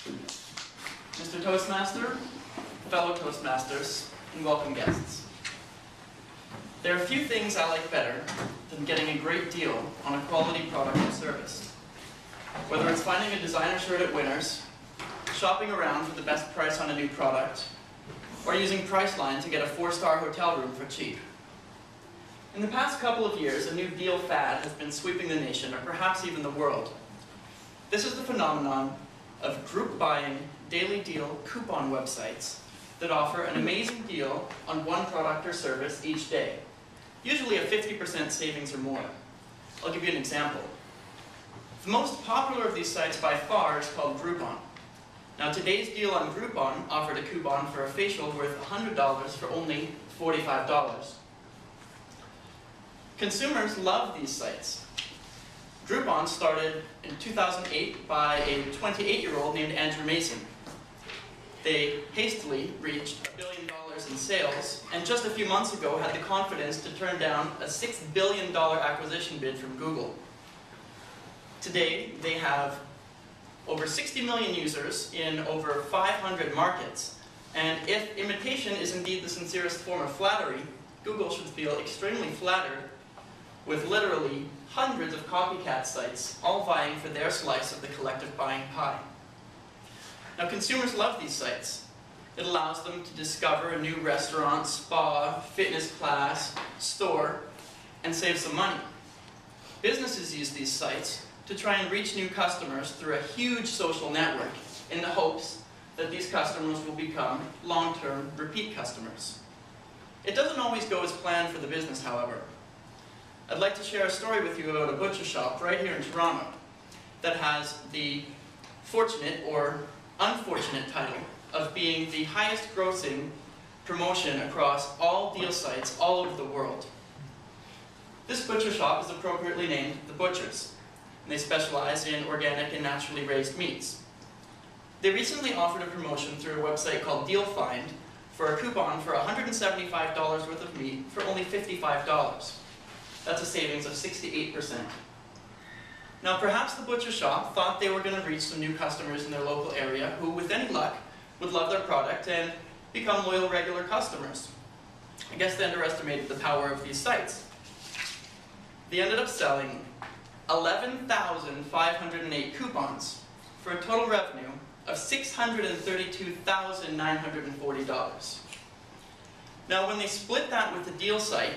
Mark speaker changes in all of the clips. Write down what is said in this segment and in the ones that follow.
Speaker 1: Mr. Toastmaster, fellow Toastmasters, and welcome guests. There are few things I like better than getting a great deal on a quality product or service. Whether it's finding a designer shirt at Winners, shopping around for the best price on a new product, or using Priceline to get a 4-star hotel room for cheap. In the past couple of years, a new deal fad has been sweeping the nation, or perhaps even the world. This is the phenomenon of group buying, daily deal coupon websites that offer an amazing deal on one product or service each day, usually a 50% savings or more. I'll give you an example. The most popular of these sites by far is called Groupon. Now, today's deal on Groupon offered a coupon for a facial worth $100 for only $45. Consumers love these sites. Groupon started in 2008 by a 28-year-old named Andrew Mason. They hastily reached $1 billion in sales, and just a few months ago had the confidence to turn down a $6 billion acquisition bid from Google. Today, they have over 60 million users in over 500 markets, and if imitation is indeed the sincerest form of flattery, Google should feel extremely flattered with literally hundreds of copycat sites all vying for their slice of the collective buying pie. Now, consumers love these sites. It allows them to discover a new restaurant, spa, fitness class, store, and save some money. Businesses use these sites to try and reach new customers through a huge social network in the hopes that these customers will become long-term repeat customers. It doesn't always go as planned for the business, however. I'd like to share a story with you about a butcher shop right here in Toronto that has the fortunate or unfortunate title of being the highest grossing promotion across all deal sites all over the world. This butcher shop is appropriately named The Butchers, and they specialize in organic and naturally raised meats. They recently offered a promotion through a website called Deal Find for a coupon for $175 worth of meat for only $55. That's a savings of 68%. Now, perhaps the butcher shop thought they were going to reach some new customers in their local area who, with any luck, would love their product and become loyal regular customers. I guess they underestimated the power of these sites. They ended up selling 11,508 coupons for a total revenue of $632,940. Now, when they split that with the deal site,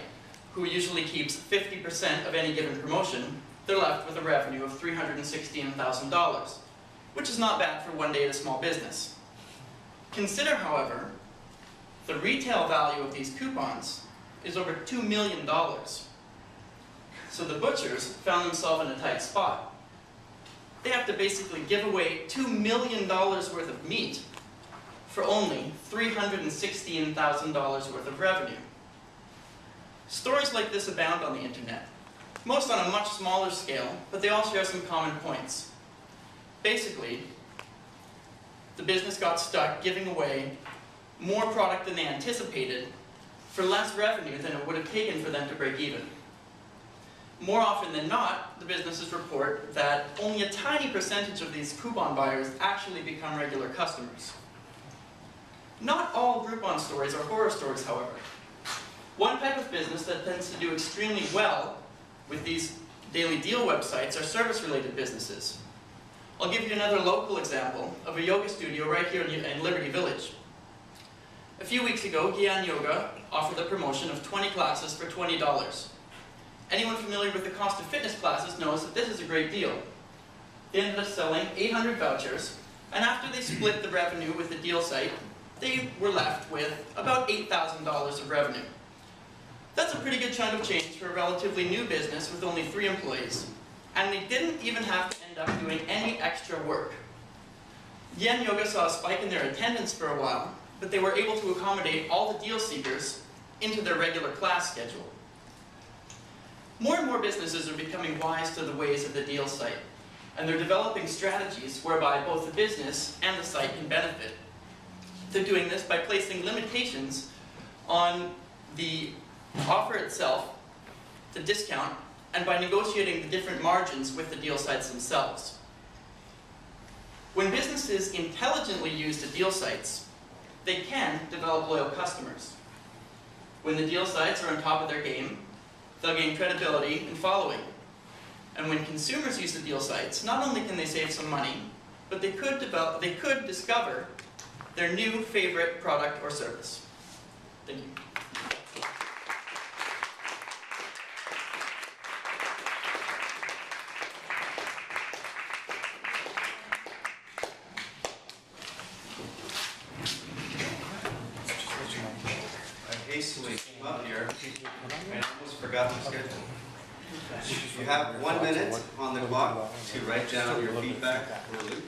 Speaker 1: who usually keeps 50% of any given promotion, they're left with a revenue of $316,000, which is not bad for one day at a small business. Consider, however, the retail value of these coupons is over $2 million. So the butchers found themselves in a tight spot. They have to basically give away $2 million worth of meat for only $316,000 worth of revenue. Stories like this abound on the internet, most on a much smaller scale, but they all share some common points. Basically, the business got stuck giving away more product than they anticipated for less revenue than it would have taken for them to break even. More often than not, the businesses report that only a tiny percentage of these coupon buyers actually become regular customers. Not all Groupon stories are horror stories, however. One type of business that tends to do extremely well with these daily deal websites are service-related businesses. I'll give you another local example of a yoga studio right here in Liberty Village. A few weeks ago, Gyan Yoga offered a promotion of 20 classes for $20. Anyone familiar with the cost of fitness classes knows that this is a great deal. They ended up selling 800 vouchers, and after they split the revenue with the deal site, they were left with about $8,000 of revenue. That's a pretty good chunk of change for a relatively new business with only 3 employees, and they didn't even have to end up doing any extra work. Yen Yoga saw a spike in their attendance for a while, but they were able to accommodate all the deal seekers into their regular class schedule. More and more businesses are becoming wise to the ways of the deal site, and they're developing strategies whereby both the business and the site can benefit. They're doing this by placing limitations on the offer itself, the discount, and by negotiating the different margins with the deal sites themselves. When businesses businesses intelligently use the deal sites, they can develop loyal customers. When the deal sites are on top of their game, they'll gain credibility and following. And when consumers use the deal sites, not only can they save some money, but they could discover their new favorite product or service. Thank you.
Speaker 2: I hastily came up here and almost forgot my schedule. You have 1 minute on the clock to write down your feedback or loop.